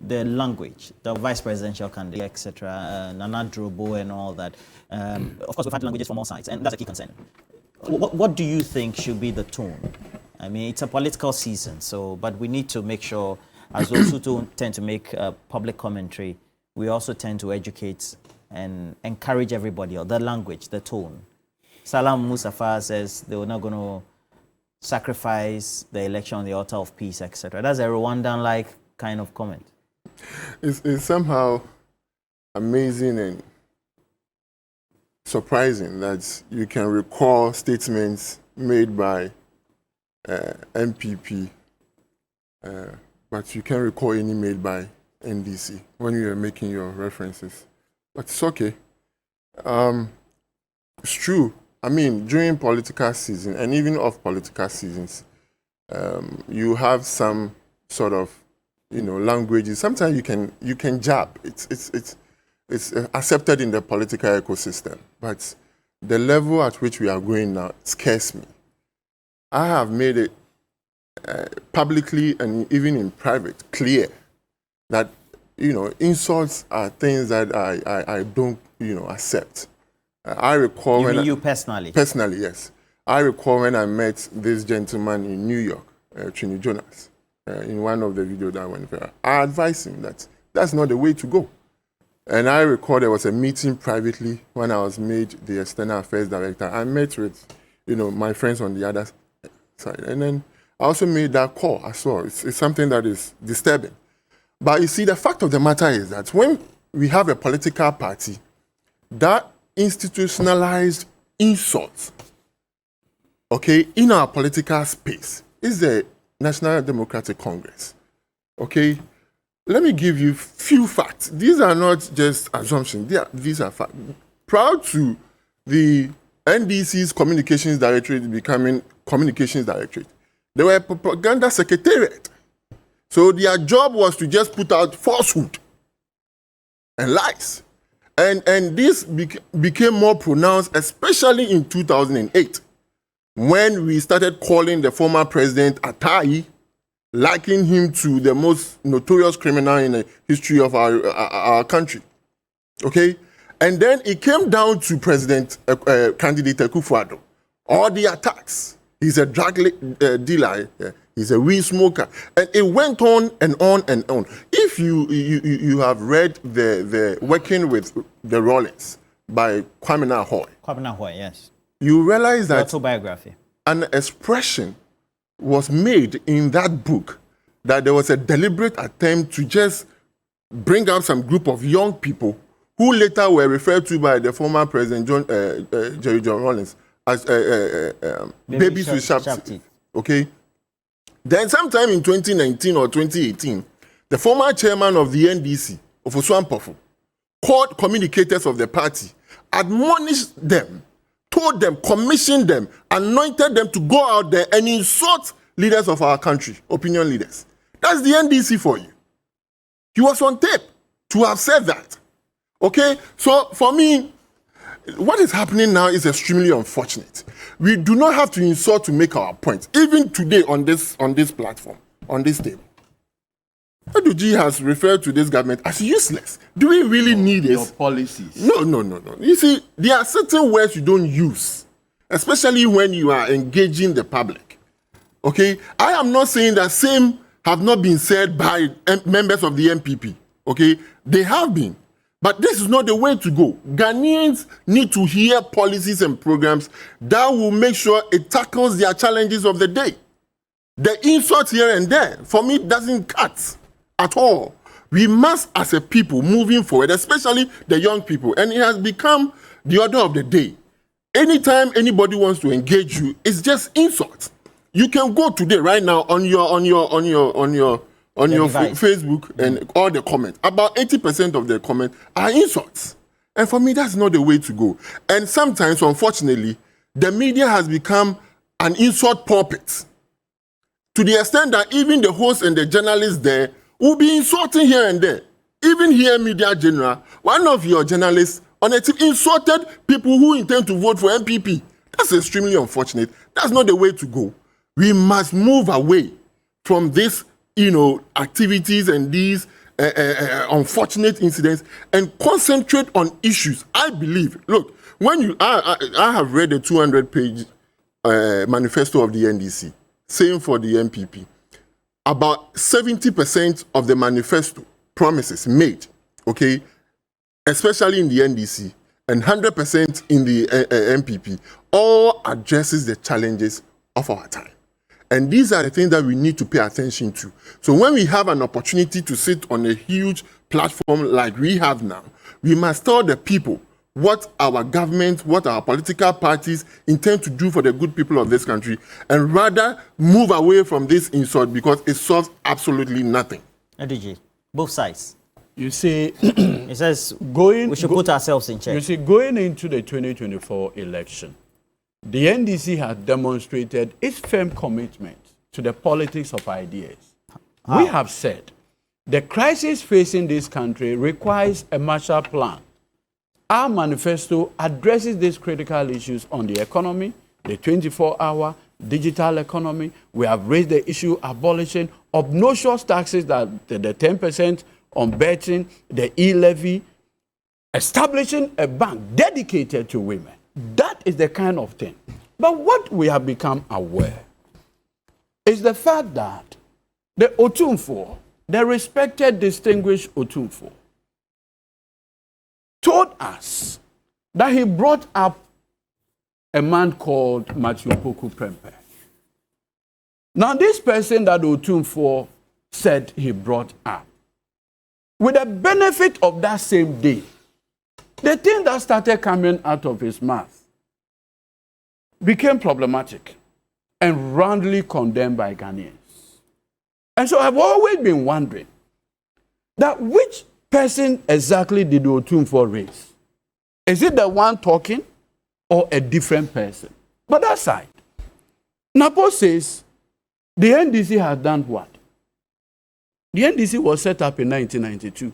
the language, the vice presidential candidate, etc., Nana Drobo and all that. Of course, we've had languages from all sides, and that's a key concern. What do you think should be the tone? I mean, it's a political season, but we need to make sure, as those who tend to make public commentary, we also tend to educate and encourage everybody, or the language, the tone. Salam Mustafa says they were not going to sacrifice the election on the altar of peace, etc. That's a Rwandan-like kind of comment. It's somehow amazing and surprising that you can recall statements made by MPP, but you can't recall any made by NDC when you are making your references. But it's okay. It's true. I mean, during political season and even off political seasons, you have some sort of, languages. Sometimes you can jab. It's accepted in the political ecosystem. But the level at which we are going now scares me. I have made it publicly and even in private clear that insults are things that I don't accept. I recall when you personally? Personally, yes. I recall when I met this gentleman in New York, Trini Jonas, in one of the videos that went viral. I advised him that that's not the way to go. And I recall there was a meeting privately when I was made the External Affairs Director. I met with, my friends on the other side. And then I also made that call as well. It's something that is disturbing. But you see, the fact of the matter is that when we have a political party that institutionalized insults, in our political space is the National Democratic Congress. Let me give you few facts. These are not just assumptions. These are facts. Prior to the NDC's Communications Directorate becoming Communications Directorate, they were a propaganda secretariat. So their job was to just put out falsehood and lies. And this became more pronounced, especially in 2008, when we started calling the former president Atai, likening him to the most notorious criminal in the history of our country. And then it came down to President candidate Akufo-Addo. All the attacks. He's a drug dealer. He's a weed smoker. And it went on and on and on. If you have read the Working with the Rollins by Kwame Nkrumah. Kwame Nkrumah, yes. You realize that autobiography. An expression was made in that book that there was a deliberate attempt to just bring up some group of young people who later were referred to by the former president Jerry John Rawlings as babies with sharp teeth. Then sometime in 2019 or 2018, the former chairman of the NDC, Ofosu Ampofo, called communicators of the party, admonished them, told them, commissioned them, anointed them to go out there and insult leaders of our country, opinion leaders. That's the NDC for you. He was on tape to have said that. So for me, what is happening now is extremely unfortunate. We do not have to insult to make our point. Even today on this platform, on this table, Aduji has referred to this government as useless. Do we really need this? Your policies. No. You see, there are certain words you don't use, especially when you are engaging the public. I am not saying that same have not been said by members of the MPP. They have been. But this is not the way to go. Ghanaians need to hear policies and programs that will make sure it tackles their challenges of the day. The insult here and there, for me, doesn't cut at all. We must, as a people, moving forward, especially the young people, and it has become the order of the day. Anytime anybody wants to engage you, it's just insult. You can go today, right now, on your Facebook and all the comments. About 80% of the comments are insults. And for me, that's not the way to go. And sometimes, unfortunately, the media has become an insult pulpit, to the extent that even the hosts and the journalists there will be insulting here and there. Even here, Media General, one of your journalists on a team insulted people who intend to vote for MPP. That's extremely unfortunate. That's not the way to go. We must move away from this, activities and these unfortunate incidents and concentrate on issues. I believe, look, when I have read the 200-page manifesto of the NDC, same for the MPP. About 70% of the manifesto promises made, okay, especially in the NDC, and 100% in the MPP, all addresses the challenges of our time. And these are the things that we need to pay attention to. So when we have an opportunity to sit on a huge platform like we have now, we must tell the people what our government, what our political parties intend to do for the good people of this country, and rather move away from this insult because it solves absolutely nothing. ADG, both sides. You see, it says we should put ourselves in check. You see, going into the 2024 election, the NDC has demonstrated its firm commitment to the politics of ideas. We have said the crisis facing this country requires a Marshall Plan. Our manifesto addresses these critical issues on the economy, the 24-hour digital economy. We have raised the issue abolishing obnoxious taxes, that the 10% on betting, the e-levy, establishing a bank dedicated to women. That is the kind of thing. But what we have become aware is the fact that the Otumfuo, the respected, distinguished Otumfuo, told us that he brought up a man called Matthew Opoku Prempeh. Now, this person that Otumfuo said he brought up, with the benefit of that same day, the thing that started coming out of his mouth became problematic and roundly condemned by Ghanaians. And so I've always been wondering that which person exactly did Otumfuo raise? Is it the one talking or a different person? But that side, Napo says the NDC has done what? The NDC was set up in 1992.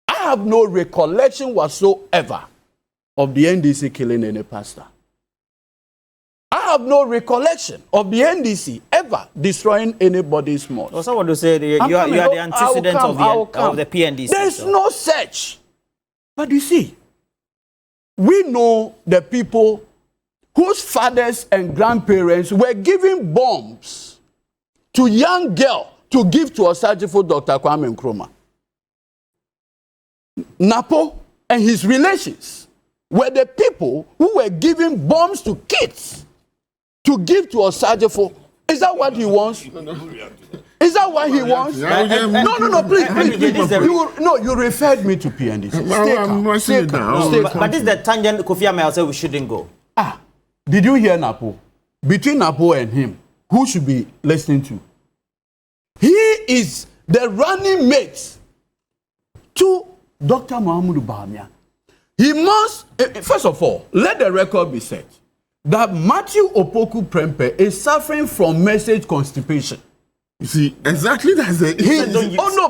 I have no recollection whatsoever of the NDC killing any pastor. I have no recollection of the NDC ever destroying anybody's mosque. Well, someone will say you are the antecedent of the PNDC. There's no such. But you see, we know the people whose fathers and grandparents were giving bombs to young girls to give to Osajifo Dr. Kwame Nkrumah. Napo and his relations were the people who were giving bombs to kids to give to Osajifo. Is that what he wants? Is that what he wants? No, please. You referred me to PNDC. But this is the tangent Kofi Amaya said we shouldn't go. Did you hear Napo? Between Napo and him, who should be listening to? He is the running mate to Dr. Muhammadu Bawumia. He must, first of all, let the record be set that Matthew Opoku Prempeh is suffering from message constipation. You see, exactly that's the...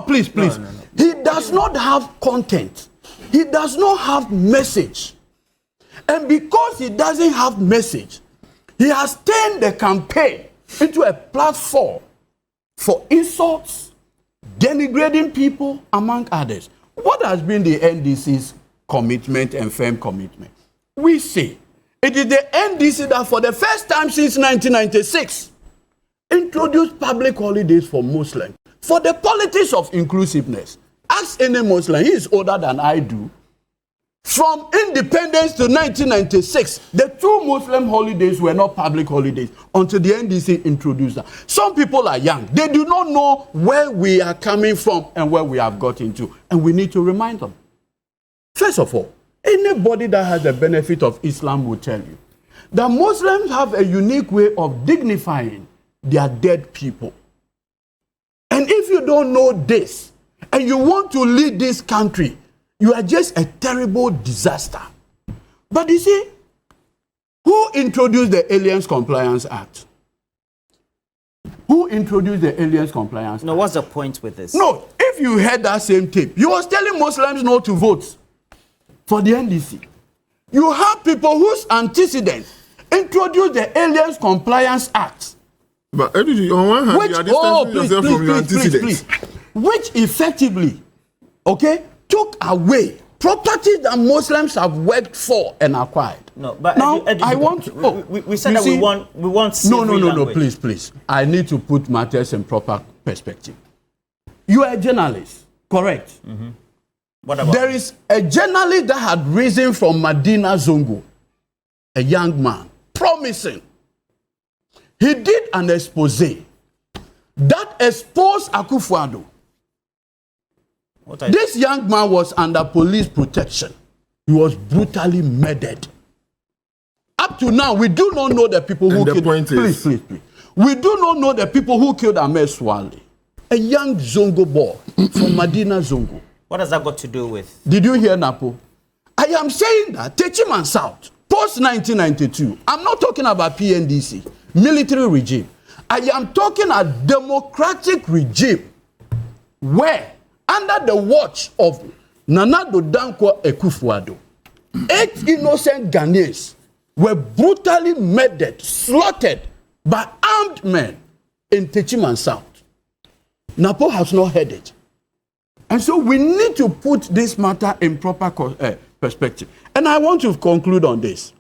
Please. No. He does not have content. He does not have message. And because he doesn't have message, he has turned the campaign into a platform for insults, denigrating people, among others. What has been the NDC's commitment and firm commitment? We say it is the NDC that for the first time since 1996 introduced public holidays for Muslims for the politics of inclusiveness. Ask any Muslim, he is older than I do. From independence to 1996, the two Muslim holidays were not public holidays until the NDC introduced them. Some people are young. They do not know where we are coming from and where we have got into. And we need to remind them. First of all, anybody that has the benefit of Islam will tell you that Muslims have a unique way of dignifying their dead people. And if you don't know this, and you want to lead this country, you are just a terrible disaster. But you see, who introduced the Aliens Compliance Act? Who introduced the Aliens Compliance Act? No, what's the point with this? No, if you heard that same tape, you was telling Muslims not to vote for the NDC. You have people whose antecedents introduced the Aliens Compliance Act. But on one hand, you are distancing yourself from your antecedents. Which effectively okay, took away property that Muslims have worked for and acquired. No, but now Eddie, I want. We said that we want. No, please. I need to put matters in proper perspective. You are a journalist, correct? Mm-hmm. What about? There is a journalist that had risen from Medina Zongo, a young man, promising. He did an expose that exposed Akufo-Addo. This young man was under police protection. He was brutally murdered. Up to now, we do not know the people who killed. Please. We do not know the people who killed Ahmed Swale, a young Zongo boy from Medina Zongo. What has that got to do with? Did you hear Napo? I am saying that Techiman South, post 1992. I'm not talking about PNDC, military regime. I am talking a democratic regime where, under the watch of Nana Dankwa Akufo-Addo, 8 innocent Ghanaians were brutally murdered, slaughtered by armed men in Techiman South. Napo has not heard it. And so we need to put this matter in proper perspective. And I want to conclude on this.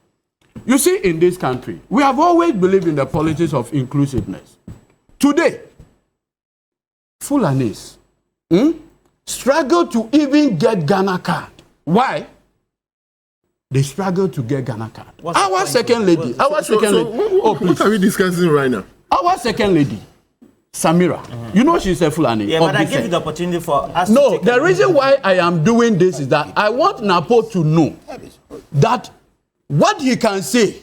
You see, in this country, we have always believed in the politics of inclusiveness. Today, Fulanis struggle to even get Ghana card. Why? They struggle to get Ghana card. Our second lady. What are we discussing right now? Our second lady, Samira. You know she's a Fulani. Yeah, but I give you the opportunity for us to take the reason why I am doing this is that I want Napo to know that what he can say,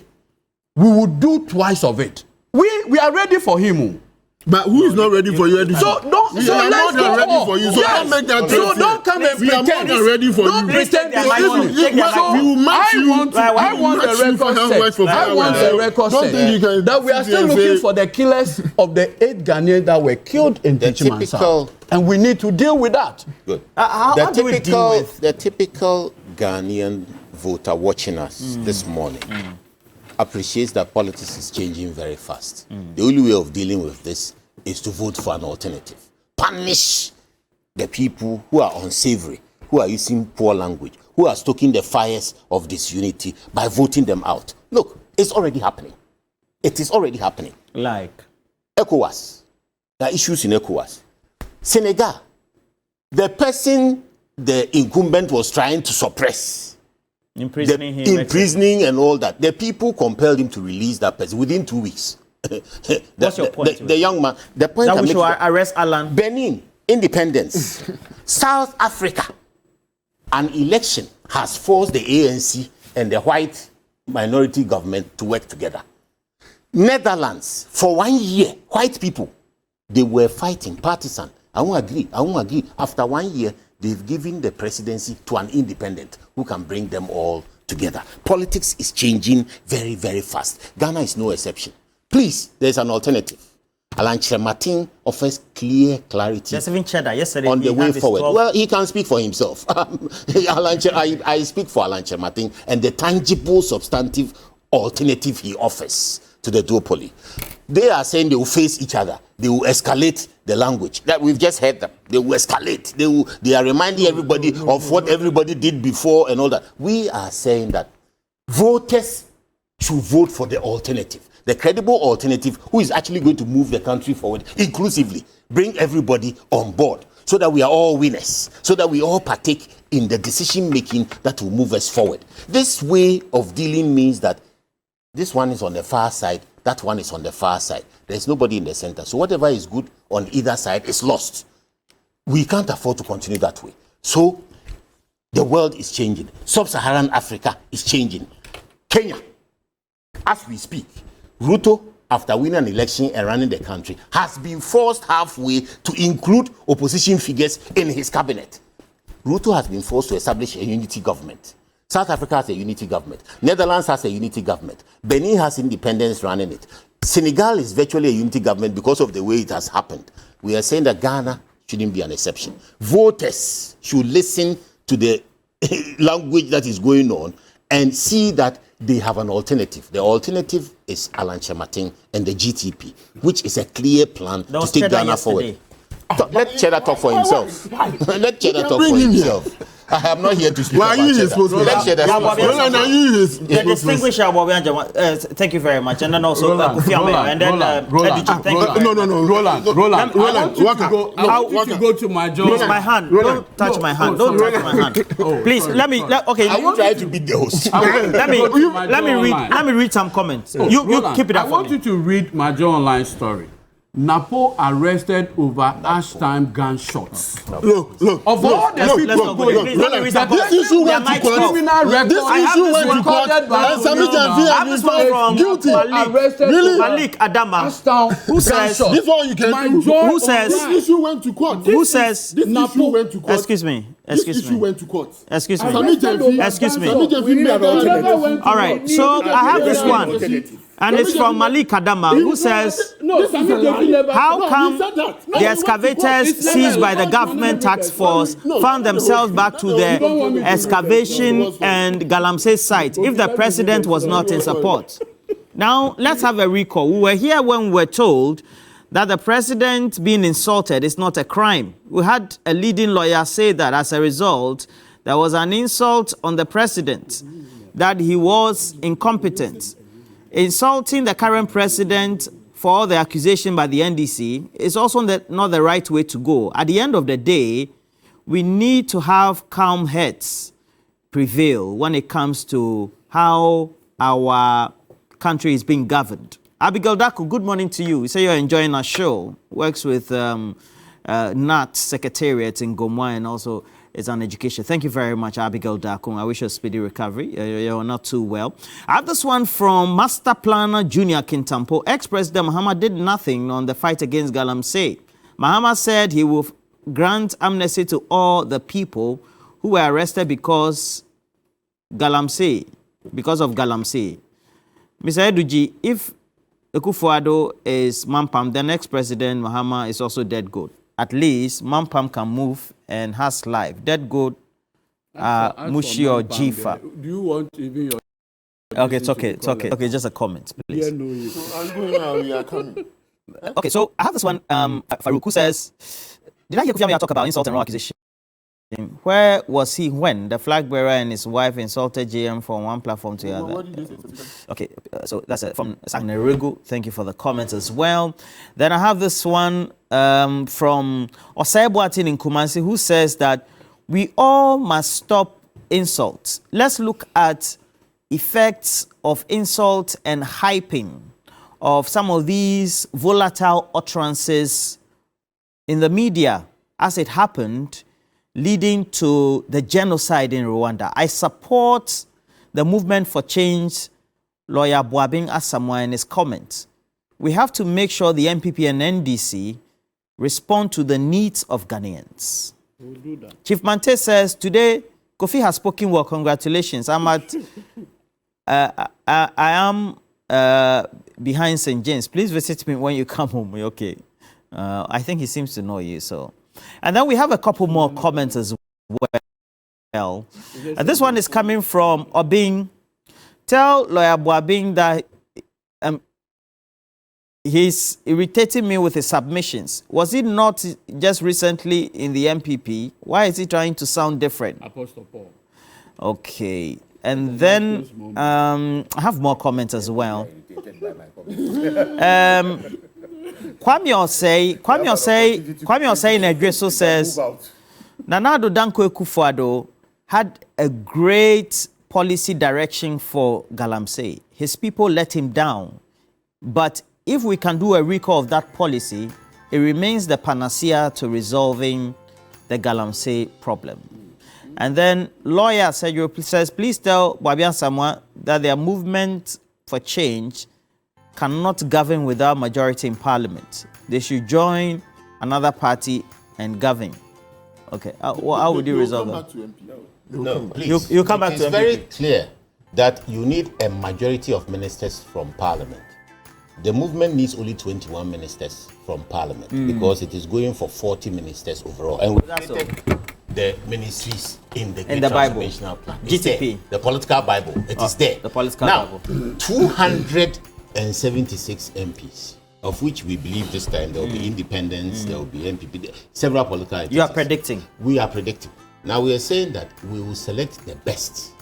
we will do twice of it. We are ready for him. But who is not ready for you? So don't. We are more than ready for you. So don't make that. So don't come and pretend. We are more than ready for you. Don't pretend. We will match you. I want the record set. I want the record set that we are still looking for the killers of the 8 Ghanaians that were killed in Techiman South, and we need to deal with that. Good. How do we deal with the typical Ghanaian voter watching us this morning? Appreciates that politics is changing very fast. The only way of dealing with this is to vote for an alternative. Punish the people who are unsavory, who are using poor language, who are stoking the fires of disunity by voting them out. Look, it's already happening. It is already happening. Like? ECOWAS. There are issues in ECOWAS. Senegal. The person the incumbent was trying to suppress, imprisoning and all that. The people compelled him to release that person within 2 weeks. What's your point? The young man. The point that we should arrest Alan. Benin, independence. South Africa, an election has forced the ANC and the white minority government to work together. Netherlands, for 1 year, white people, they were fighting partisan. I won't agree. After 1 year, they've given the presidency to an independent who can bring them all together. Politics is changing very, very fast. Ghana is no exception. Please, there's an alternative. Alan Martin offers clarity. There's even Cheddar yesterday on the way forward. Well, he can speak for himself. I speak for Alan Martin and the tangible, substantive alternative he offers to the duopoly. They are saying they will face each other. They will escalate the language. That we've just heard them. They will escalate. They are reminding everybody of what everybody did before and all that. We are saying that voters should vote for the alternative. The credible alternative who is actually going to move the country forward inclusively, bring everybody on board so that we are all winners, so that we all partake in the decision making that will move us forward. This way of dealing means that this one is on the far side, that one is on the far side. There's nobody in the center. So whatever is good on either side is lost. We can't afford to continue that way. So the world is changing. Sub-Saharan Africa is changing. Kenya, as we speak, Ruto, after winning an election and running the country, has been forced halfway to include opposition figures in his cabinet. Ruto has been forced to establish a unity government. South Africa has a unity government. Netherlands has a unity government. Benin has independence running it. Senegal is virtually a unity government because of the way it has happened. We are saying that Ghana shouldn't be an exception. Voters should listen to the language that is going on and see that they have an alternative. The alternative is Alan Martin and the GTP, which is a clear plan to take Ghana forward. Let Cheddar talk for himself. Let Cheddar talk for himself. I am not here to speak. Why are you his spokesman? Let Cheddar speak. The distinguished thank you very much. And then also Kofi Ameh, and then Roland. I want to go to my job. Please, my hand. Don't touch my hand. Don't touch my hand. Please, okay. I will try to beat the host. Let me read some comments. You keep it up. I want you to read my Joe Online story. Napo arrested over Ashton gunshots. Look. Of all the people this issue went to court. And Sami Janvi is guilty. Really? Malik Adama, who says this one you can do. Who says this issue went to court? Who says this issue went to court? Excuse me. This issue went to court. Excuse me. Sami Janvi. Excuse me. Sami Janvi. All right. So I have this one. And it's from Malik Adama, who says, how come the excavators seized by the government task force found themselves back to the excavation and Galamsey site if the president was not in support? Now, let's have a recall. We were here when we were told that the president being insulted is not a crime. We had a leading lawyer say that as a result, there was an insult on the president, that he was incompetent. Insulting the current president for all the accusation by the NDC is also not the right way to go. At the end of the day, we need to have calm heads prevail when it comes to how our country is being governed. Abigail Daku, good morning to you. You say you're enjoying our show. Works with NAT Secretariat in Gomwa and also is an education. Thank you very much, Abigail Dakung. I wish you a speedy recovery. You're not too well. I have this one from Master Planner Junior Kintampo. Ex-President Mahama did nothing on the fight against Galamsey. Mahama said he will grant amnesty to all the people who were arrested because of Galamsey. Mr. Eduji, if Akufo-Addo is Mampam, the next president Mahama is also dead goat. At least Mampam can move and has life. Dead goat, Mushi or Jifa. Do you want even your... Okay, it's okay. Okay, just a comment, please. Yeah, no, I'm going now, we are coming. Okay, so I have this one. Farouk, who says, did I hear Kofi Ameh talk about insult and wrong accusation? Where was he when the flag bearer and his wife insulted JM from one platform to the other? Okay, so that's it from Sagneregu. Thank you for the comments as well. Then I have this one from Osei Boatin in Kumasi, who says that we all must stop insults. Let's look at effects of insult and hyping of some of these volatile utterances in the media as it happened, leading to the genocide in Rwanda. I support the movement for change, lawyer Boabing Asamoah in his comments. We have to make sure the MPP and NDC respond to the needs of Ghanaians. We'll do that. Chief Mante says, today, Kofi has spoken well. Congratulations. I am behind St. James. Please visit me when you come home. Okay. I think he seems to know you, so. And then we have a couple more comments as well. This one is coming from Obing. Tell lawyer Boabing that he's irritating me with his submissions. Was it not just recently in the MPP? Why is he trying to sound different? Apostle Paul. Okay. And then I have more comments as well. Kwame Osei in Edreso says, Nana Addo Dankwa Akufo-Addo had a great policy direction for Galamsey. His people let him down. But if we can do a recall of that policy, it remains the panacea to resolving the Galamsey problem. And then lawyer says, please tell Boabing Asamoah that their movement for change cannot govern without majority in parliament. They should join another party and govern. Okay, how would you resolve that? No, please. You come back to MPP. It's very clear that you need a majority of ministers from parliament. The movement needs only 21 ministers from parliament because it is going for 40 ministers overall. And we the ministries in the transformational plan. GTP. The political Bible. It is there. The political now, Bible. 276 MPs. of which we believe this time there will be independents, there will be MPP, several political entities. You are predicting. We are predicting. Now we are saying that we will select the best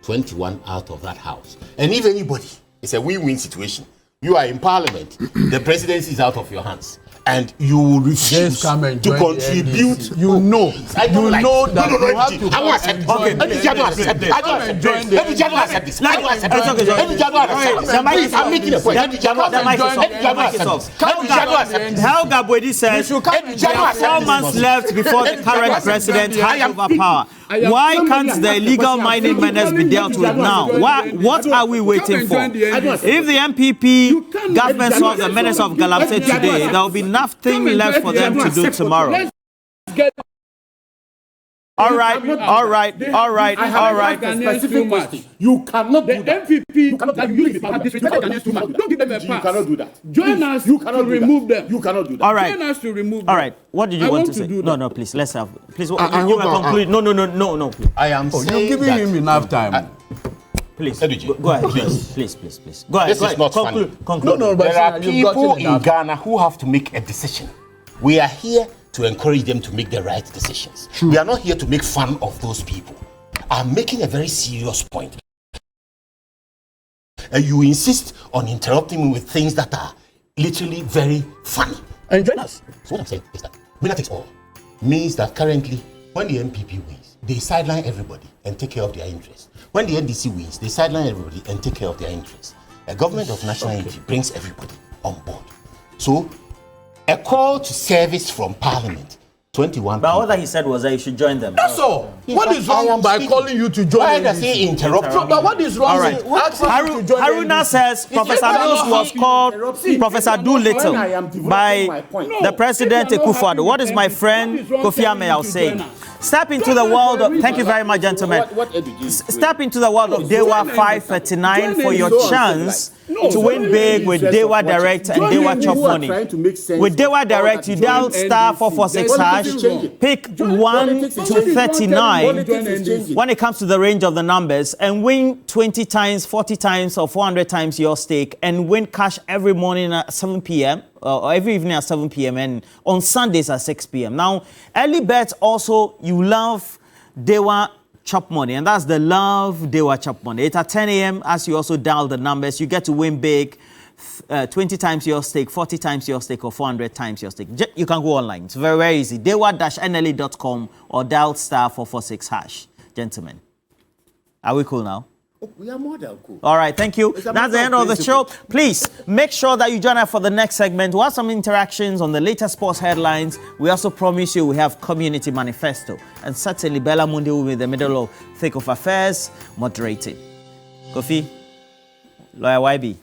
21 out of that house. And if anybody, it's a win-win situation. You are in parliament, the presidency is out of your hands, and you will refuse to contribute. You know that you have to. I won't accept this. Okay. I don't accept this. I don't accept this. I don't accept this. I'm making a point. Helga Boedi says there are 4 months left before the current president hands over power. Why can't the illegal mining menace be dealt with now? What are we waiting for? If the MPP government solves the menace of Galamsey today, there will be nothing left for them to do tomorrow. All right. You cannot do that. The MPP, you cannot don't give them a pass. You cannot do that. Join us to remove them. You cannot do that. All right. Join us to remove them. All right. What did you want to say? No, please. Let's have. Please. You conclude. No. Please. I am saying you're giving him enough time. Please. Go ahead. Please. Go ahead. This is not funny. Conclude. No, but there are people in Ghana who have to make a decision. We are here to encourage them to make the right decisions. We are not here to make fun of those people. I'm making a very serious point. And you insist on interrupting me with things that are literally very funny. And join us. So what I'm saying is that winner takes all means that currently, when the MPP wins, they sideline everybody and take care of their interests. When the NDC wins, they sideline everybody and take care of their interests. A government of national unity brings everybody on board. So, a call to service from Parliament, 21 But all that he said was that you should join them. That's all. What is wrong by calling you to join? Why does he interrupt? But what is wrong? All right. Haruna says Professor Mills was called Professor Doolittle by the President Akufo-Addo. What is my friend Kofi Ameyao saying? Step into the world of, thank you very much, gentlemen. Step into the world of Dewa 539 for your chance to win big with Dewa Direct and Dewa Chop Money. With Dewa Direct, you dial star 446 hash, pick 1 to 39 when it comes to the range of the numbers, and win 20 times, 40 times, or 400 times your stake, and win cash every morning at 7 p.m. Or every evening at 7 p.m. and on Sundays at 6 p.m. Now, early bets also, you love Dewa Chop Money, and that's the Love Dewa Chop Money. It's at 10 a.m. as you also dial the numbers. You get to win big, 20 times your stake, 40 times your stake, or 400 times your stake. You can go online. It's very, very easy. Dewa-nle.com or dial star 446 hash. Gentlemen, are we cool now? We are more than cool. All right, thank you. That's the end of the show. Please make sure that you join us for the next segment. We'll have some interactions on the latest sports headlines. We also promise you we have community manifesto. And certainly Bella Mundi will be in the middle of thick of affairs, moderating. Kofi, Lawyer YB.